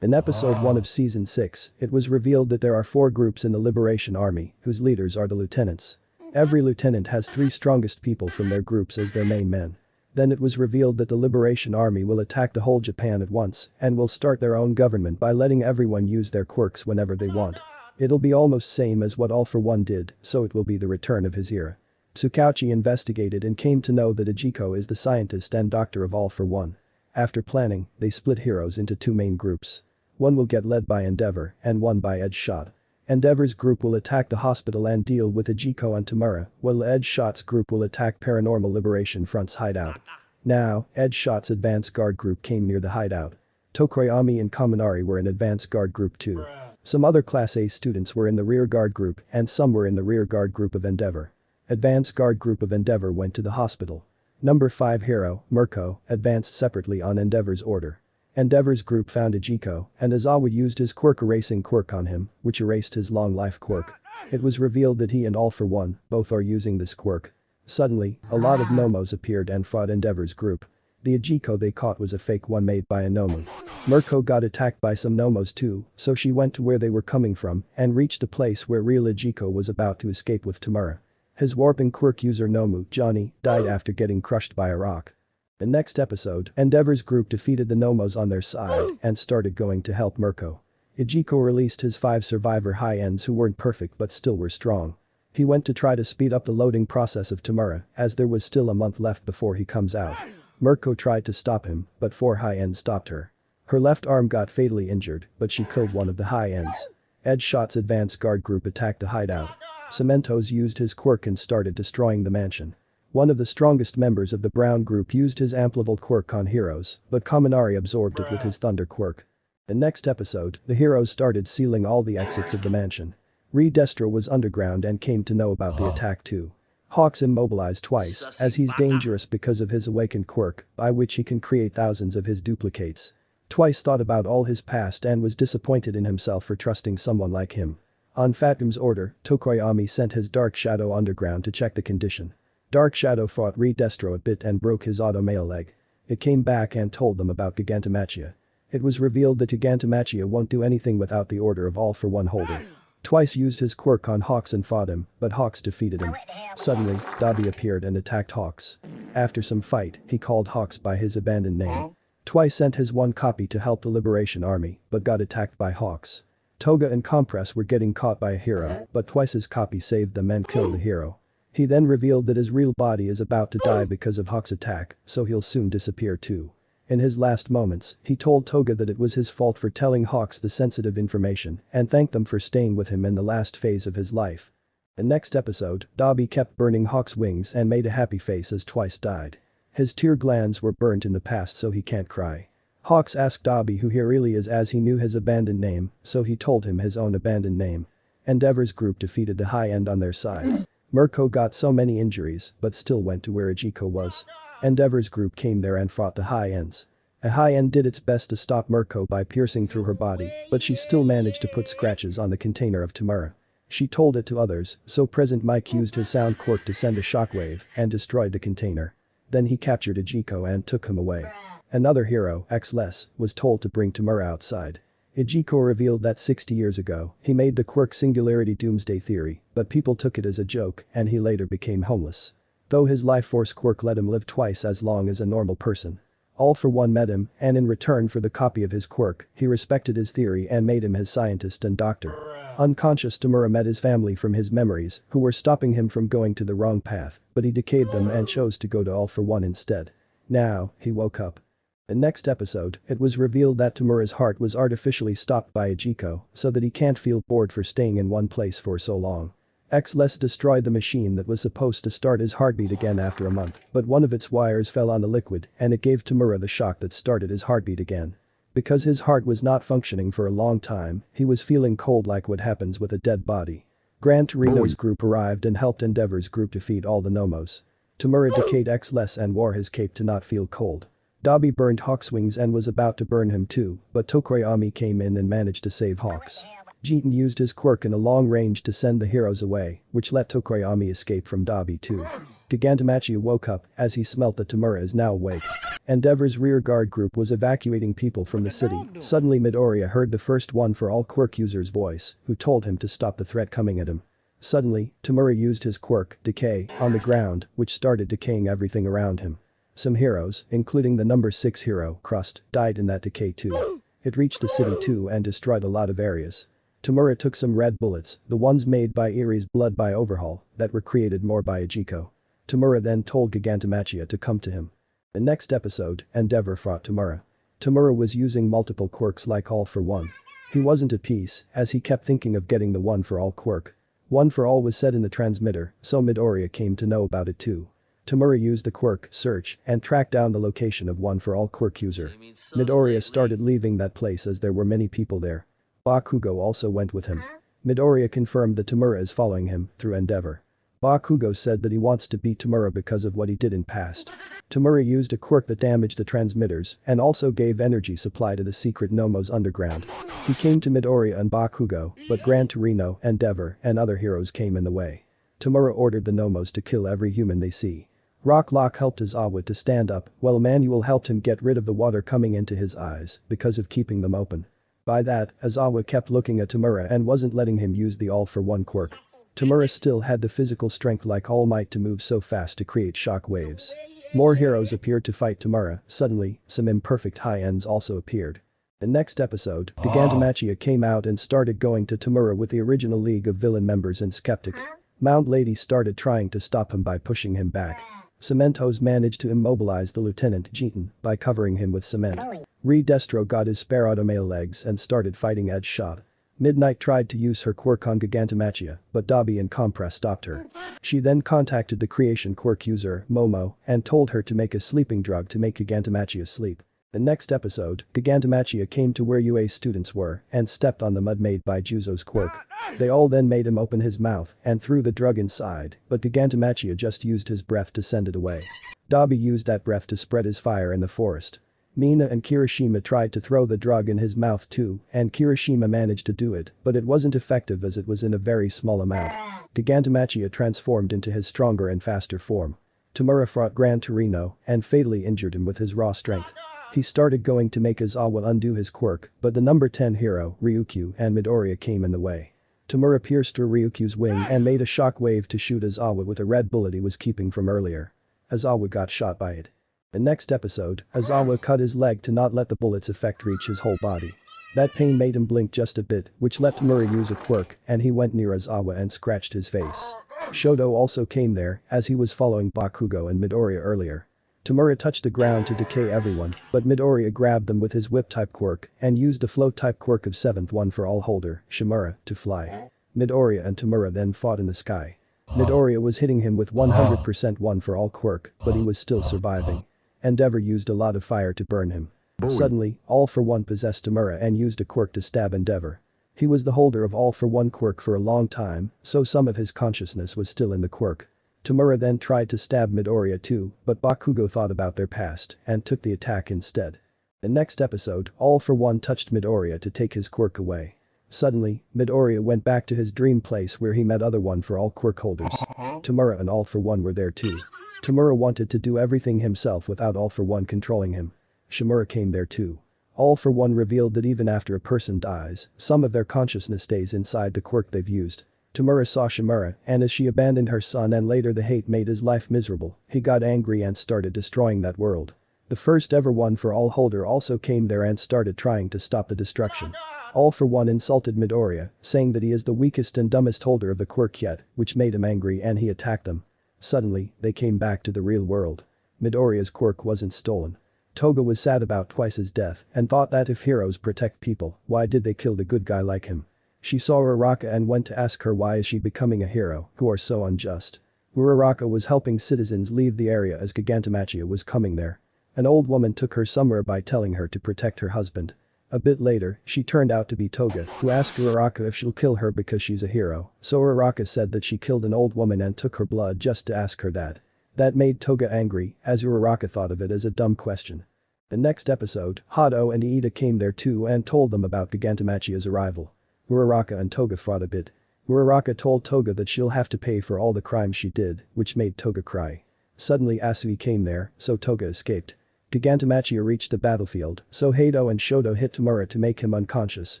In episode 1 of season 6, it was revealed that there are 4 groups in the Liberation Army, whose leaders are the lieutenants. Every lieutenant has 3 strongest people from their groups as their main men. Then it was revealed that the Liberation Army will attack the whole Japan at once and will start their own government by letting everyone use their quirks whenever they want. It'll be almost same as what All for One did, so it will be the return of his era. Tsukauchi investigated and came to know that Ejiko is the scientist and doctor of All for One. After planning, they split heroes into 2 main groups. One will get led by Endeavor and one by Edge Shot. Endeavor's group will attack the hospital and deal with Ejiko and Tomura, while Edge Shot's group will attack Paranormal Liberation Front's hideout. Now, Edge Shot's advance guard group came near the hideout. Tokoyami and Kaminari were in advance guard group too. Some other Class A students were in the rear guard group and some were in the rear guard group of Endeavor. Advance guard group of Endeavor went to the hospital. Number 5 hero, Mirko, advanced separately on Endeavor's order. Endeavor's group found Ejiko, and Aizawa used his quirk erasing quirk on him, which erased his long life quirk. It was revealed that he and All for One, both are using this quirk. Suddenly, a lot of Nomos appeared and fought Endeavor's group. The Ejiko they caught was a fake one made by a Nomu. Mirko got attacked by some Nomos too, so she went to where they were coming from and reached a place where real Ejiko was about to escape with Tomura. His warping quirk user Nomu, Johnny, died after getting crushed by a rock. The next episode, Endeavor's group defeated the Nomos on their side and started going to help Mirko. Ejiko released his 5 survivor high-ends who weren't perfect but still were strong. He went to try to speed up the loading process of Tomura, as there was still a month left before he comes out. Mirko tried to stop him, but 4 high-ends stopped her. Her left arm got fatally injured, but she killed one of the high-ends. Edge Shot's advance guard group attacked the hideout. Cementos used his quirk and started destroying the mansion. One of the strongest members of the brown group used his amplified quirk on heroes, but Kaminari absorbed it with his thunder quirk. The next episode, the heroes started sealing all the exits of the mansion. Destro was underground and came to know about the attack too. Hawks immobilized twice, as he's dangerous because of his awakened quirk, by which he can create thousands of his duplicates. Twice thought about all his past and was disappointed in himself for trusting someone like him. On Fatum's order, Tokoyami sent his Dark Shadow underground to check the condition. Dark Shadow fought Destro a bit and broke his auto-mail leg. It came back and told them about Gigantomachia. It was revealed that Gigantomachia won't do anything without the order of All for One holder. Twice used his quirk on Hawks and fought him, but Hawks defeated him. Suddenly, Dabi appeared and attacked Hawks. After some fight, he called Hawks by his abandoned name. Twice sent his 1 copy to help the Liberation Army, but got attacked by Hawks. Toga and Compress were getting caught by a hero, but Twice's copy saved them and killed the hero. He then revealed that his real body is about to die because of Hawk's attack, so he'll soon disappear too. In his last moments, he told Toga that it was his fault for telling Hawks the sensitive information and thanked them for staying with him in the last phase of his life. The next episode, Dabi kept burning Hawk's wings and made a happy face as Twice died. His tear glands were burnt in the past so he can't cry. Hawks asked Dabi who he really is as he knew his abandoned name, so he told him his own abandoned name. Endeavor's group defeated the high-end on their side. Mirko got so many injuries but still went to where Ejiko was. Endeavor's group came there and fought the high-ends. A high-end did its best to stop Mirko by piercing through her body, but she still managed to put scratches on the container of Tomura. She told it to others, so Present Mike used his sound quirk to send a shockwave and destroyed the container. Then he captured Ejiko and took him away. Another hero, X-Less, was told to bring Tomura outside. Ejiko revealed that 60 years ago, he made the quirk Singularity Doomsday Theory, but people took it as a joke and he later became homeless. Though his life force quirk let him live twice as long as a normal person. All for One met him, and in return for the copy of his quirk, he respected his theory and made him his scientist and doctor. Unconscious Tomura met his family from his memories, who were stopping him from going to the wrong path, but he decayed them and chose to go to All for One instead. Now, he woke up. The next episode, it was revealed that Tomura's heart was artificially stopped by Ejiko, so that he can't feel bored for staying in one place for so long. X-Less destroyed the machine that was supposed to start his heartbeat again after a month, but one of its wires fell on the liquid and it gave Tomura the shock that started his heartbeat again. Because his heart was not functioning for a long time, he was feeling cold like what happens with a dead body. Gran Torino's group arrived and helped Endeavor's group defeat all the Nomos. Tomura decayed X-Less and wore his cape to not feel cold. Dabi burned Hawk's wings and was about to burn him too, but Tokoyami came in and managed to save Hawks. Jitan used his quirk in a long range to send the heroes away, which let Tokoyami escape from Dabi too. Gigantamachi woke up as he smelt that Tomura is now awake. Endeavor's rearguard group was evacuating people from the city. Suddenly Midoriya heard the first one for all quirk user's voice, who told him to stop the threat coming at him. Suddenly, Tomura used his quirk, Decay, on the ground, which started decaying everything around him. Some heroes, including the number 6 hero, Crust, died in that decay too. It reached the city too and destroyed a lot of areas. Tomura took some red bullets, the ones made by Erie's blood by Overhaul, that were created more by Ajiko. Tomura then told Gigantamachi to come to him. The next episode, Endeavor fought Tomura. Tomura was using multiple quirks like All for One. He wasn't at peace, as he kept thinking of getting the One for All quirk. One for All was said in the transmitter, so Midoriya came to know about it too. Tomura used the quirk, Search, and tracked down the location of One for All quirk user. Midoriya started leaving that place as there were many people there. Bakugo also went with him. Midoriya confirmed that Tomura is following him, through Endeavor. Bakugo said that he wants to beat Tomura because of what he did in past. Tomura used a quirk that damaged the transmitters and also gave energy supply to the secret Nomos underground. He came to Midoriya and Bakugo, but Gran Torino, Endeavor, and other heroes came in the way. Tomura ordered the Nomos to kill every human they see. Rocklock helped Aizawa to stand up, while Emmanuel helped him get rid of the water coming into his eyes because of keeping them open. By that, Aizawa kept looking at Tomura and wasn't letting him use the All for One quirk. Tomura still had the physical strength like All Might to move so fast to create shock waves. More heroes appeared to fight Tomura. Suddenly, some imperfect high-ends also appeared. The next episode, Gigantamachi came out and started going to Tomura with the original League of Villain members and Skeptic. Mount Lady started trying to stop him by pushing him back. Cementos managed to immobilize the Lieutenant Jeton by covering him with cement. Destro got his spare automale legs and started fighting Edge Shot. Midnight tried to use her quirk on Gigantamachi, but Dabi and Compress stopped her. She then contacted the creation quirk user, Momo, and told her to make a sleeping drug to make Gigantamachi sleep. The next episode, Gigantamachi came to where UA students were and stepped on the mud made by Juzo's quirk. They all then made him open his mouth and threw the drug inside, but Gigantamachi just used his breath to send it away. Dabi used that breath to spread his fire in the forest. Mina and Kirishima tried to throw the drug in his mouth too, and Kirishima managed to do it, but it wasn't effective as it was in a very small amount. Gigantamachi transformed into his stronger and faster form. Tomura fought Gran Torino and fatally injured him with his raw strength. He started going to make Aizawa undo his quirk, but the number 10 hero, Ryukyu, and Midoriya came in the way. Tomura pierced through Ryukyu's wing and made a shock wave to shoot Aizawa with a red bullet he was keeping from earlier. Aizawa got shot by it. The next episode, Aizawa cut his leg to not let the bullet's effect reach his whole body. That pain made him blink just a bit, which let Tomura use a quirk, and he went near Aizawa and scratched his face. Shoto also came there, as he was following Bakugo and Midoriya earlier. Tomura touched the ground to decay everyone, but Midoriya grabbed them with his whip-type quirk and used the float-type quirk of 7th One for All holder, Shimura, to fly. Midoriya and Tomura then fought in the sky. Midoriya was hitting him with 100% One for All quirk, but he was still surviving. Endeavor used a lot of fire to burn him. Suddenly, All for One possessed Tomura and used a quirk to stab Endeavor. He was the holder of All for One quirk for a long time, so some of his consciousness was still in the quirk. Tomura then tried to stab Midoriya too, but Bakugo thought about their past and took the attack instead. The next episode, All for One touched Midoriya to take his quirk away. Suddenly, Midoriya went back to his dream place where he met other One for All quirk holders. Tomura and All for One were there too. Tomura wanted to do everything himself without All for One controlling him. Shimura came there too. All for One revealed that even after a person dies, some of their consciousness stays inside the quirk they've used. Tomura saw Shimura, and as she abandoned her son and later the hate made his life miserable, he got angry and started destroying that world. The first ever One for All holder also came there and started trying to stop the destruction. All for One insulted Midoriya, saying that he is the weakest and dumbest holder of the quirk yet, which made him angry and he attacked them. Suddenly, they came back to the real world. Midoriya's quirk wasn't stolen. Toga was sad about Twice's death and thought that if heroes protect people, why did they kill the good guy like him? She saw Uraraka and went to ask her why is she becoming a hero, who are so unjust. Uraraka was helping citizens leave the area as Gigantamachi was coming there. An old woman took her somewhere by telling her to protect her husband. A bit later, she turned out to be Toga, who asked Uraraka if she'll kill her because she's a hero, so Uraraka said that she killed an old woman and took her blood just to ask her that. That made Toga angry, as Uraraka thought of it as a dumb question. The next episode, Hado and Iida came there too and told them about Gigantamachi's arrival. Uraraka and Toga fought a bit. Muraraka told Toga that she'll have to pay for all the crimes she did, which made Toga cry. Suddenly Asui came there, so Toga escaped. Gigantamachiya reached the battlefield, so Hado and Shoto hit Tomura to make him unconscious,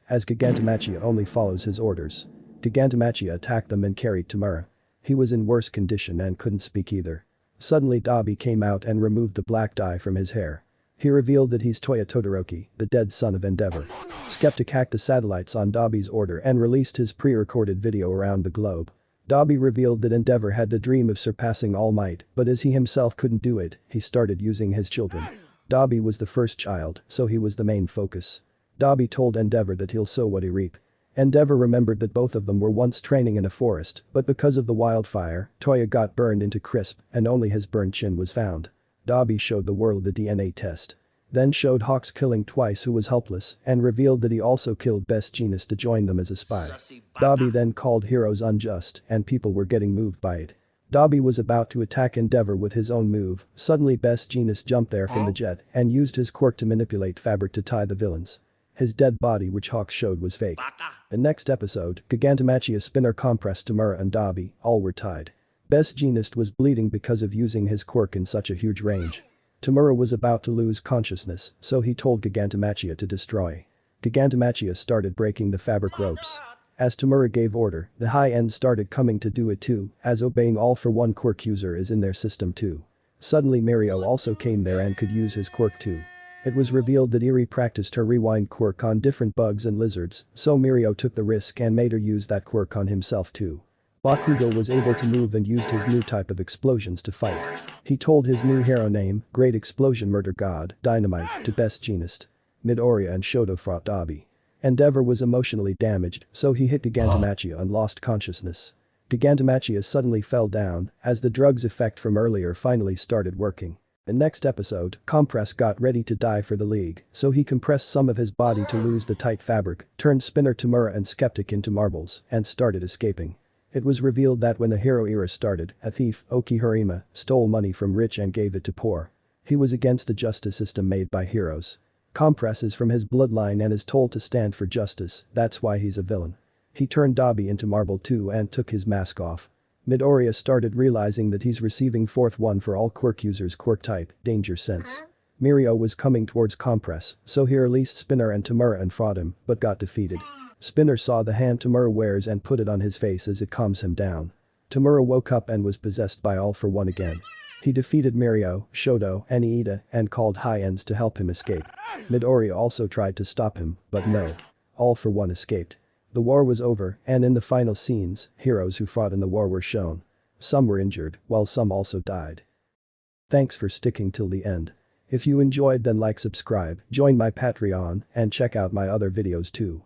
as Gigantamachiya only follows his orders. Gigantamachiya attacked them and carried Tomura. He was in worse condition and couldn't speak either. Suddenly Dabi came out and removed the black dye from his hair. He revealed that he's Toya Todoroki, the dead son of Endeavor. Skeptic hacked the satellites on Dabi's order and released his pre-recorded video around the globe. Dabi revealed that Endeavor had the dream of surpassing All Might, but as he himself couldn't do it, he started using his children. Dabi was the first child, so he was the main focus. Dabi told Endeavor that he'll sow what he reap. Endeavor remembered that both of them were once training in a forest, but because of the wildfire, Toya got burned into crisp and only his burned chin was found. Dabi showed the world the DNA test. Then showed Hawks killing twice who was helpless and revealed that he also killed Best Jeanist to join them as a spy. Dabi then called heroes unjust and people were getting moved by it. Dabi was about to attack Endeavor with his own move, suddenly Best Jeanist jumped there from the jet and used his quirk to manipulate fabric to tie the villains. His dead body which Hawks showed was fake. The next episode, Gigantamachiya spinner compressed Tomura and Dabi, all were tied. Best Jeanist was bleeding because of using his quirk in such a huge range. Tomura was about to lose consciousness, so he told Gigantamachiya to destroy. Gigantamachiya started breaking the fabric ropes. As Tomura gave order, the high end started coming to do it too, as obeying all for one quirk user is in their system too. Suddenly Mirio also came there and could use his quirk too. It was revealed that Eri practiced her rewind quirk on different bugs and lizards, so Mirio took the risk and made her use that quirk on himself too. Bakugo was able to move and used his new type of explosions to fight. He told his new hero name, Great Explosion Murder God, Dynamite, to Best Jeanist. Midoriya and Shoto fought Dabi. Endeavor was emotionally damaged, so he hit Gigantamachiya and lost consciousness. Gigantamachiya suddenly fell down, as the drug's effect from earlier finally started working. The next episode, Compress got ready to die for the League, so he compressed some of his body to lose the tight fabric, turned Spinner Tomura and Skeptic into marbles, and started escaping. It was revealed that when the hero era started, a thief, Okihirima, stole money from rich and gave it to poor. He was against the justice system made by heroes. Compress is from his bloodline and is told to stand for justice, that's why he's a villain. He turned Dabi into marble too and took his mask off. Midoriya started realizing that he's receiving fourth one for all quirk users quirk type, danger sense. Mirio was coming towards Compress, so he released Spinner and Tomura and fought him, but got defeated. Spinner saw the hand Tomura wears and put it on his face as it calms him down. Tomura woke up and was possessed by All for One again. He defeated Mirio, Shoto, and Iida and called high ends to help him escape. Midoriya also tried to stop him, but no. All for One escaped. The war was over, and in the final scenes, heroes who fought in the war were shown. Some were injured, while some also died. Thanks for sticking till the end. If you enjoyed then like subscribe, join my Patreon, and check out my other videos too.